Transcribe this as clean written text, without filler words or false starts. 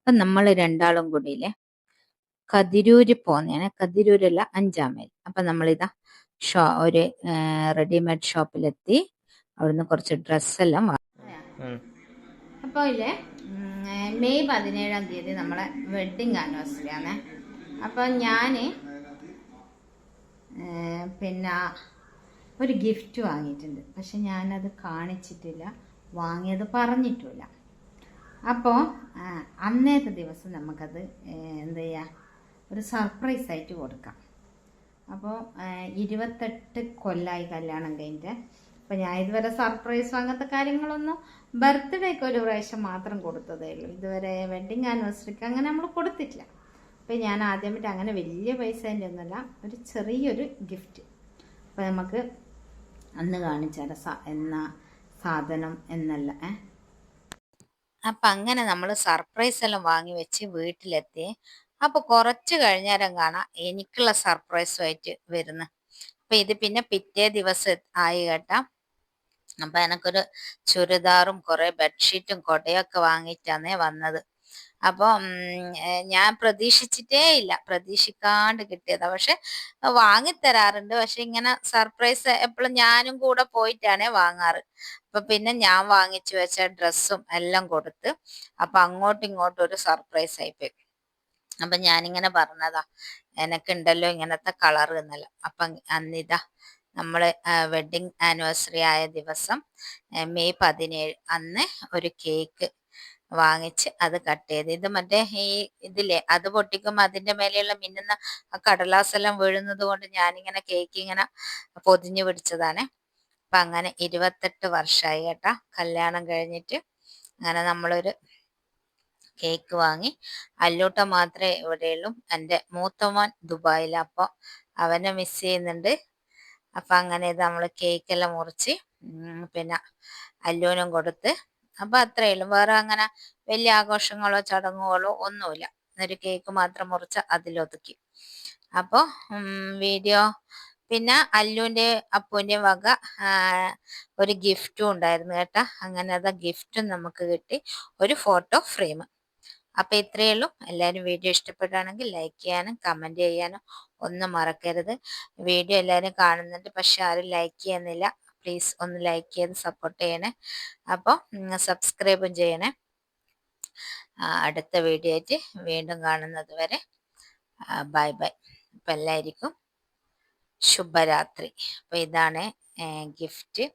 അപ്പം നമ്മൾ രണ്ടാളും കൂടിയില്ലേ കതിരൂര് പോന്നേനെ. കതിരൂരല്ല, 5-ാം മൈൽ. അപ്പം നമ്മളിതാ ഒരു റെഡിമെയ്ഡ് ഷോപ്പിലെത്തി. അവിടുന്ന് കുറച്ച് ഡ്രസ്സെല്ലാം അപ്പോൾ ഇല്ലേ മെയ് 17-ാം തീയതി നമ്മളെ വെഡ്ഡിങ് ആനിവേഴ്സറി ആണ്. അപ്പം ഞാൻ പിന്നെ ഒരു ഗിഫ്റ്റ് വാങ്ങിയിട്ടുണ്ട്. പക്ഷെ ഞാനത് കാണിച്ചിട്ടില്ല, വാങ്ങിയത് പറഞ്ഞിട്ടില്ല. അപ്പോൾ അന്നേത്തെ ദിവസം നമുക്കത് എന്ത് ചെയ്യുക, ഒരു സർപ്രൈസ് ആയിട്ട് കൊടുക്കാം. അപ്പോൾ 28 കൊല്ലമായി കല്യാണം കഴിഞ്ഞിട്ട്. അപ്പം ഞാൻ ഇതുവരെ സർപ്രൈസും അങ്ങനത്തെ കാര്യങ്ങളൊന്നും ബർത്ത്ഡേക്ക് ഒരു പ്രാവശ്യം മാത്രം കൊടുത്തതേ ഉള്ളൂ. ഇതുവരെ വെഡ്ഡിങ് ആനിവേഴ്സറിക്ക് അങ്ങനെ നമ്മൾ കൊടുത്തിട്ടില്ല. അപ്പം ഞാൻ ആദ്യമായിട്ട് അങ്ങനെ വലിയ പൈസേൻ്റെ ഒന്നുമല്ല, ഒരു ചെറിയൊരു ഗിഫ്റ്റ്. അപ്പോൾ നമുക്ക് അന്ന് കാണിച്ചാൽ എന്നാ സാധനം എന്നല്ല. അപ്പം അങ്ങനെ നമ്മൾ സർപ്രൈസ് എല്ലാം വാങ്ങി വെച്ച് വീട്ടിലെത്തി. അപ്പോൾ കുറച്ച് കഴിഞ്ഞേരം കാണാം എനിക്കുള്ള സർപ്രൈസുമായിട്ട് വരുന്നു. അപ്പം ഇത് പിന്നെ പിറ്റേ ദിവസം ആയി കേട്ടാ. അപ്പം എനിക്കൊരു ചുരിദാറും കുറേ ബെഡ്ഷീറ്റും കൊടയൊക്കെ വാങ്ങിയിട്ടാണ് വന്നത്. അപ്പോൾ ഞാൻ പ്രതീക്ഷിച്ചിട്ടേ ഇല്ല, പ്രതീക്ഷിക്കാണ്ട് കിട്ടിയതാ. പക്ഷെ വാങ്ങിത്തരാറുണ്ട്, പക്ഷെ ഇങ്ങനെ സർപ്രൈസ് എപ്പോഴും ഞാനും കൂടെ പോയിട്ടാണേ വാങ്ങാറ്. അപ്പൊ പിന്നെ ഞാൻ വാങ്ങിച്ചു വെച്ച ഡ്രസ്സും എല്ലാം കൊടുത്ത്. അപ്പൊ അങ്ങോട്ടും ഇങ്ങോട്ടും ഒരു സർപ്രൈസ് ആയിപ്പോയി. അപ്പൊ ഞാനിങ്ങനെ പറഞ്ഞതാ, എനക്കുണ്ടല്ലോ ഇങ്ങനത്തെ കളർ എന്നല്ല. അപ്പൊ അന്നിതാ നമ്മള് വെഡിങ് ആനിവേഴ്സറി ആയ ദിവസം മെയ് 17 അന്ന് ഒരു കേക്ക് വാങ്ങിച്ച് അത് കട്ട് ചെയ്ത്. ഇത് മറ്റേ ഈ ഇതില്ലേ, അത് പൊട്ടിക്കുമ്പോൾ അതിന്റെ മേലെയുള്ള മിന്നുന്ന ആ കടലാസെല്ലാം വീഴുന്നത് കൊണ്ട് ഞാനിങ്ങനെ കേക്ക് ഇങ്ങനെ പൊതിഞ്ഞു പിടിച്ചതാണ്. അപ്പൊ അങ്ങനെ 28 വർഷമായി കേട്ടാ കല്യാണം കഴിഞ്ഞിട്ട്. അങ്ങനെ നമ്മളൊരു കേക്ക് വാങ്ങി. അല്ലൂട്ട മാത്രമേ ഇവിടെയുള്ളൂ, എൻ്റെ മൂത്തമോൻ ദുബായിൽ. അപ്പോൾ അവനെ മിസ് ചെയ്യുന്നുണ്ട്. അപ്പം അങ്ങനെ ഇത് നമ്മൾ കേക്കെല്ലാം മുറിച്ച് പിന്നെ അല്ലൂനും കൊടുത്ത്. അപ്പം അത്രയേ ഉള്ളൂ, വേറെ അങ്ങനെ വലിയ ആഘോഷങ്ങളോ ചടങ്ങുകളോ ഒന്നുമില്ല. ഒരു കേക്ക് മാത്രം മുറിച്ച് അതിലൊതുക്കി. അപ്പോൾ വീഡിയോ പിന്നെ അല്ലുവിൻ്റെ അപ്പൂൻ്റെ വക ഒരു ഗിഫ്റ്റും ഉണ്ടായിരുന്നു കേട്ടാ. അങ്ങനെ അത് ഗിഫ്റ്റും നമുക്ക് കിട്ടി, ഒരു ഫോട്ടോ ഫ്രെയിം. അപ്പം ഇത്രയേ ഉള്ളൂ. എല്ലാവരും വീഡിയോ ഇഷ്ടപ്പെടുകയാണെങ്കിൽ ലൈക്ക് ചെയ്യാനും കമൻറ്റ് ചെയ്യാനും ഒന്നും മറക്കരുത്. വീഡിയോ എല്ലാവരും കാണുന്നുണ്ട്, പക്ഷെ ആരും ലൈക്ക് ചെയ്യുന്നില്ല. പ്ലീസ് ഒന്ന് ലൈക്ക് ചെയ്ത് സപ്പോർട്ട് ചെയ്യണേ. അപ്പോൾ സബ്സ്ക്രൈബും ചെയ്യണേ. അടുത്ത വീഡിയോ ആയിട്ട് വീണ്ടും കാണുന്നത് വരെ ബൈ ബൈ. അപ്പം എല്ലാവർക്കും ശുഭരാത്രി. അപ്പം ഇതാണ് ഗിഫ്റ്റ്.